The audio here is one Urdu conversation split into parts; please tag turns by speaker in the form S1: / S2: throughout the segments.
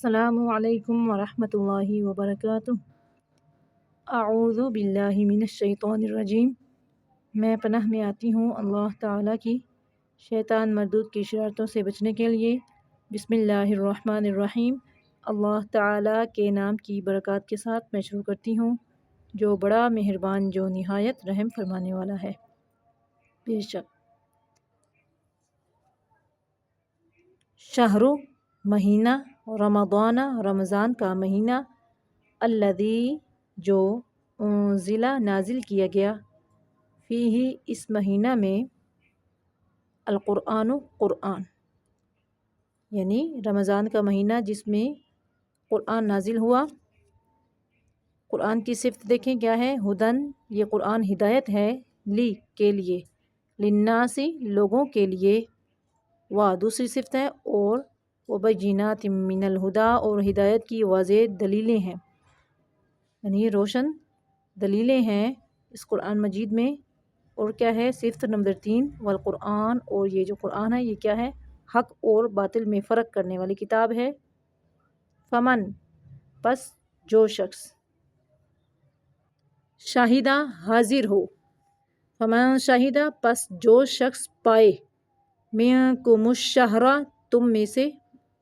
S1: السلام علیکم ورحمۃ اللہ وبرکاتہ۔ اعوذ باللہ من الشیطان الرجیم۔ میں پناہ میں آتی ہوں اللہ تعالیٰ کی شیطان مردود کی شرارتوں سے بچنے کے لیے۔ بسم اللہ الرحمن الرحیم۔ اللہ تعالیٰ کے نام کی برکات کے ساتھ میں شروع کرتی ہوں جو بڑا مہربان جو نہایت رحم فرمانے والا ہے۔ بے شک شہر مہینہ رمضان رمضان کا مہینہ الذی جو انزلہ نازل کیا گیا فیہ اس مہینہ میں القرآن قرآن، یعنی رمضان کا مہینہ جس میں قرآن نازل ہوا۔ قرآن کی صفت دیکھیں کیا ہے، ہدن یہ قرآن ہدایت ہے، لی کے لیے، للناسی لوگوں کے لیے، و دوسری صفت ہے اور وبینات من الہدا اور ہدایت کی واضح دلیلیں ہیں، یعنی روشن دلیلیں ہیں اس قرآن مجید میں۔ اور کیا ہے صفت نمبر 3، والقرآن اور یہ جو قرآن ہے یہ کیا ہے، حق اور باطل میں فرق کرنے والی کتاب ہے۔ فمن پس جو شخص شاہدہ حاضر ہو، فمن شاہدہ پس جو شخص پائے، منکم الشہر تم میں سے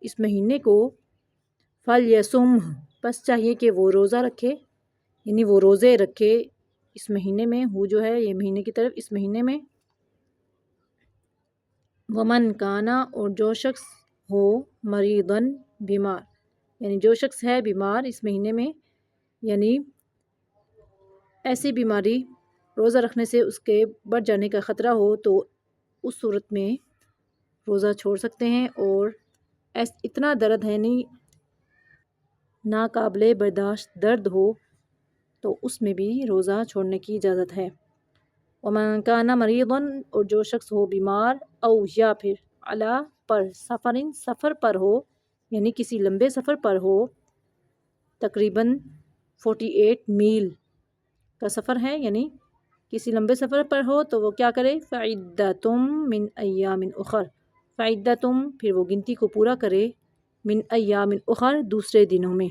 S1: اس مہینے کو، فلیصمہ پس چاہیے کہ وہ روزہ رکھے، یعنی وہ روزے رکھے اس مہینے میں، وہ جو ہے یہ مہینے کی طرف اس مہینے میں۔ ومن کانا اور جو شخص ہو مریضن بیمار، یعنی جو شخص ہے بیمار اس مہینے میں، یعنی ایسی بیماری روزہ رکھنے سے اس کے بڑھ جانے کا خطرہ ہو تو اس صورت میں روزہ چھوڑ سکتے ہیں، اور اتنا درد ہے نہیں ناقابل برداشت درد ہو تو اس میں بھی روزہ چھوڑنے کی اجازت ہے۔ ومن کان مریضا اور جو شخص ہو بیمار، او یا پھر علی پر سفرن سفر پر ہو، یعنی کسی لمبے سفر پر ہو، تقریباً 48 میل کا سفر ہے، یعنی کسی لمبے سفر پر ہو تو وہ کیا کرے، فعدۃ من ایام اخر، فعدۃ پھر وہ گنتی کو پورا کرے، من ایام اخر دوسرے دنوں میں۔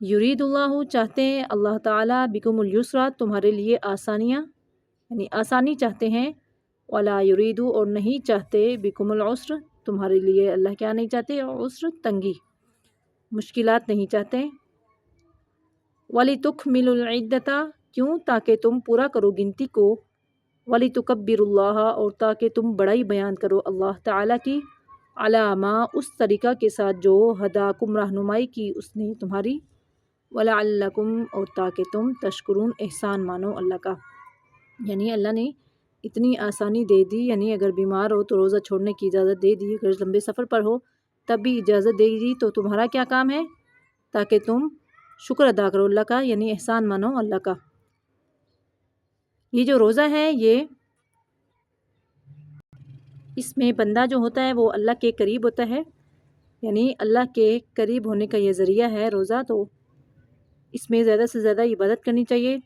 S1: یرید اللہ چاہتے ہیں اللہ تعالیٰ، بکم الیسر تمہارے لیے آسانیاں، یعنی آسانی چاہتے ہیں، ولا یرید اور نہیں چاہتے، بکم العسر تمہارے لیے اللہ کیا نہیں چاہتے، عسر تنگی مشکلات نہیں چاہتے۔ وَلِتُكْمِلُوا الْعِدَّةَ کیوں تاکہ تم پورا کرو گنتی کو، وَلِتُكَبِّرُوا اللَّهَ اور تاکہ تم بڑائی بیان کرو اللہ تعالیٰ کی، عَلَىٰ مَا اس طریقہ کے ساتھ جو ہداکم رہنمائی کی اس نے تمہاری، وَلَعَلَّكُمْ اور تاکہ تم تشکرون احسان مانو اللہ کا، یعنی اللہ نے اتنی آسانی دے دی، یعنی اگر بیمار ہو تو روزہ چھوڑنے کی اجازت دے دی، اگر لمبے سفر پر ہو تب بھی اجازت دے دی، تو تمہارا کیا کام ہے، تاکہ تم شکر ادا کرو اللہ کا، یعنی احسان مانو اللہ کا۔ یہ جو روزہ ہے یہ اس میں بندہ جو ہوتا ہے وہ اللہ کے قریب ہوتا ہے، یعنی اللہ کے قریب ہونے کا یہ ذریعہ ہے روزہ، تو اس میں زیادہ سے زیادہ عبادت کرنی چاہیے۔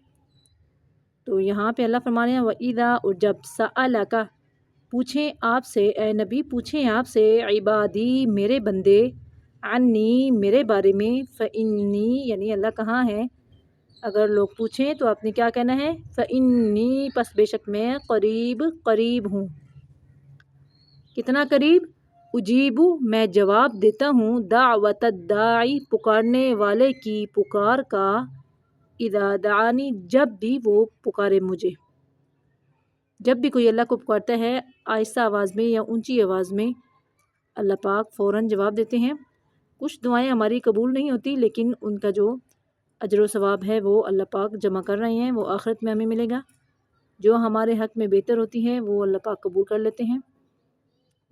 S1: تو یہاں پہ اللہ فرما رہے ہیں وَإِذَا اور جب سَأَلَكَ پوچھیں آپ سے، اے نبی پوچھیں آپ سے، عبادی میرے بندے، عنی میرے بارے میں، فإنی یعنی اللہ کہاں ہے، اگر لوگ پوچھیں تو آپ نے کیا کہنا ہے، فإنی پس بے شک میں قریب ہوں، کتنا قریب، اجیب میں جواب دیتا ہوں، دعوت الداعی پکارنے والے کی پکار کا، اذا دعانی جب بھی وہ پکارے مجھے، جب بھی کوئی اللہ کو پکارتا ہے آہستہ آواز میں یا اونچی آواز میں اللہ پاک فوراً جواب دیتے ہیں۔ کچھ دعائیں ہماری قبول نہیں ہوتی لیکن ان کا جو اجر و ثواب ہے وہ اللہ پاک جمع کر رہے ہیں، وہ آخرت میں ہمیں ملے گا۔ جو ہمارے حق میں بہتر ہوتی ہیں وہ اللہ پاک قبول کر لیتے ہیں،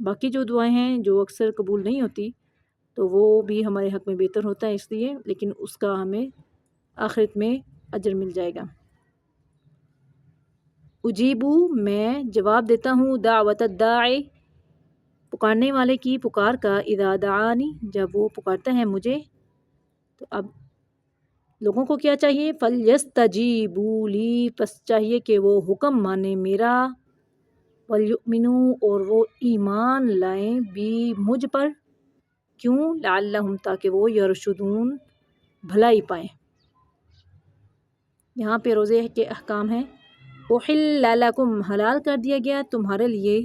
S1: باقی جو دعائیں ہیں جو اکثر قبول نہیں ہوتی تو وہ بھی ہمارے حق میں بہتر ہوتا ہے اس لیے، لیکن اس کا ہمیں آخرت میں اجر مل جائے گا۔ اجیبو میں جواب دیتا ہوں، دعوت الداعی پکارنے والے کی پکار کا، اذا دعانی جب وہ پکارتا ہے مجھے۔ تو اب لوگوں کو کیا چاہیے، فَلْيَسْتَجِيبُوا لِي پس چاہیے کہ وہ حکم مانے میرا، وَلْيُؤْمِنُوا اور وہ ایمان لائیں بھی مجھ پر، کیوں؟ لعلہم تاکہ وہ یرشدون بھلائی پائیں۔ یہاں پہ روزے کے احکام ہیں۔ احل لکم حلال کر دیا گیا تمہارے لیے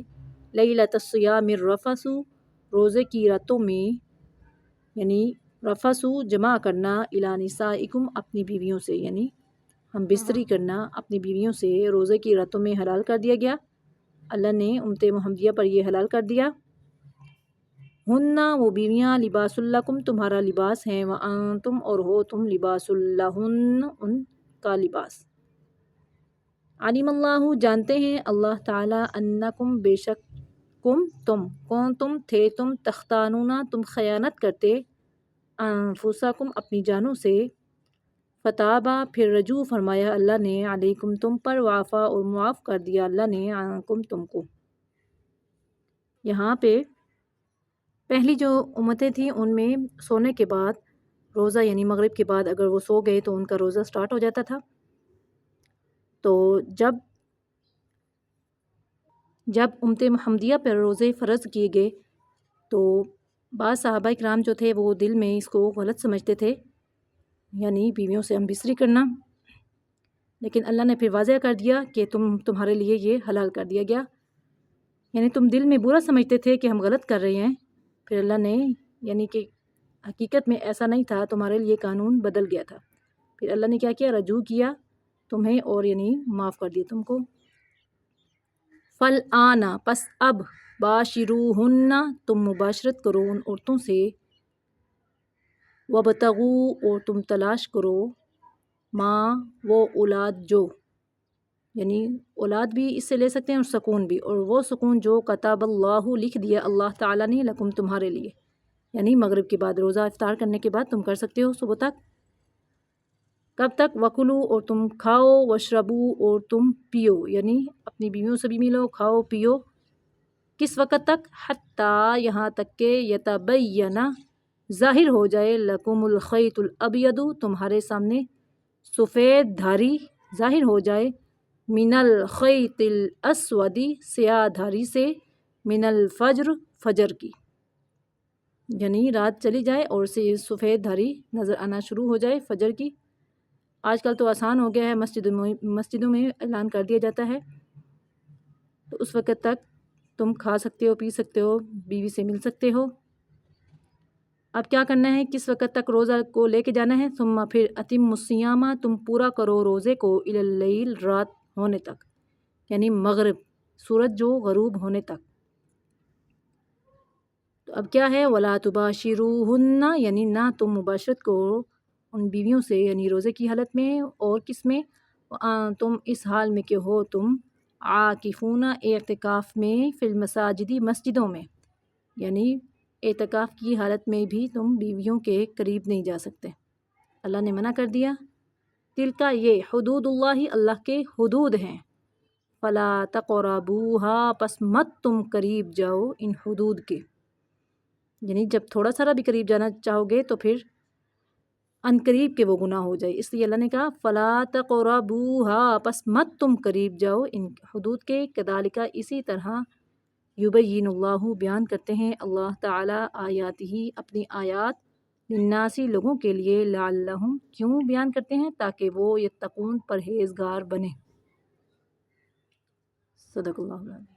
S1: لیلۃ الصیام الرفث روزے کی راتوں میں، یعنی رفث جمع کرنا الی نسائکم اپنی بیویوں سے، یعنی ہم بستری کرنا اپنی بیویوں سے روزے کی راتوں میں حلال کر دیا گیا۔ اللہ نے امت محمدیہ پر یہ حلال کر دیا۔ ہن وہ بیویاں لباس لکم تمہارا لباس ہیں، وانتم اور ہو تم لباس لہن ان کا لباس۔ علیم اللہ جانتے ہیں اللہ تعالیٰ انکم بے شک تم کون تم تھے تم تختانون تم خیانت کرتے انفسکم اپنی جانوں سے، فتابہ پھر رجوع فرمایا اللہ نے علیکم تم پر، وعفا اور معاف کر دیا اللہ نے عنکم تم کو۔ یہاں پہ پہلی جو امتیں تھیں ان میں سونے کے بعد روزہ، یعنی مغرب کے بعد اگر وہ سو گئے تو ان کا روزہ سٹارٹ ہو جاتا تھا۔ تو جب امت محمدیہ پر روزے فرض کیے گئے تو بعض صحابہ کرام جو تھے وہ دل میں اس کو غلط سمجھتے تھے، یعنی بیویوں سے ہم بستری کرنا، لیکن اللہ نے پھر واضح کر دیا کہ تمہارے لیے یہ حلال کر دیا گیا، یعنی تم دل میں برا سمجھتے تھے کہ ہم غلط کر رہے ہیں، پھر اللہ نے یعنی کہ حقیقت میں ایسا نہیں تھا، تمہارے لیے قانون بدل گیا تھا، پھر اللہ نے کیا کیا، رجوع کیا تمہیں اور یعنی معاف کر دیا تم کو۔ فالآن پس اب باشروہن تم مباشرت کرو ان عورتوں سے، وابتغوا اور تم تلاش کرو ماں وہ اولاد جو، یعنی اولاد بھی اس سے لے سکتے ہیں اور سکون بھی، اور وہ سکون جو کتب اللہ لکھ دیا اللہ تعالیٰ نے لکم تمہارے لیے، یعنی مغرب کے بعد روزہ افطار کرنے کے بعد تم کر سکتے ہو صبح تک۔ کب تک؟ وکلو اور تم کھاؤ، وشربو اور تم پیو، یعنی اپنی بیویوں سے بھی ملو، کھاؤ پیو۔ کس وقت تک؟ حتیٰ یہاں تک کہ یتبین ظاہر ہو جائے لکم الخیط الابید تمہارے سامنے سفید دھاری ظاہر ہو جائے، من الخیط الاسود سیاہ دھاری سے، من الفجر فجر کی، یعنی رات چلی جائے اور سفید دھاری نظر آنا شروع ہو جائے فجر کی۔ آج کل تو آسان ہو گیا ہے، مسجدوں میں اعلان کر دیا جاتا ہے، تو اس وقت تک تم کھا سکتے ہو، پی سکتے ہو، بیوی سے مل سکتے ہو۔ اب کیا کرنا ہے، کس وقت تک روزہ کو لے کے جانا ہے؟ ثم پھر اتم الصیام تم پورا کرو روزے کو الی اللیل رات ہونے تک، یعنی مغرب سورج جو غروب ہونے تک۔ تو اب کیا ہے، ولا تباشروہن یعنی نہ تم مباشرت کرو ان بیویوں سے، یعنی روزے کی حالت میں، اور کس میں، تم اس حال میں کہ ہو تم عاکفون اعتکاف میں، فی المساجد مسجدوں میں، یعنی اعتکاف کی حالت میں بھی تم بیویوں کے قریب نہیں جا سکتے، اللہ نے منع کر دیا۔ تلکا یہ حدود اللہ اللہ کے حدود ہیں، فلا تقربوها پس مت تم قریب جاؤ ان حدود کے، یعنی جب تھوڑا سا بھی قریب جانا چاہو گے تو پھر ان قریب کے وہ گناہ ہو جائے، اس لیے اللہ نے کہا فلا تقربوها پس مت تم قریب جاؤ ان حدود کے، کذالک اسی طرح یبین اللہ بیان کرتے ہیں اللہ تعالیٰ آیاتہ اپنی آیات، للناسی لوگوں کے لیے، لعلہم کیوں بیان کرتے ہیں، تاکہ وہ یتقون پرہیزگار بنے۔ صدق اللہ العظیم۔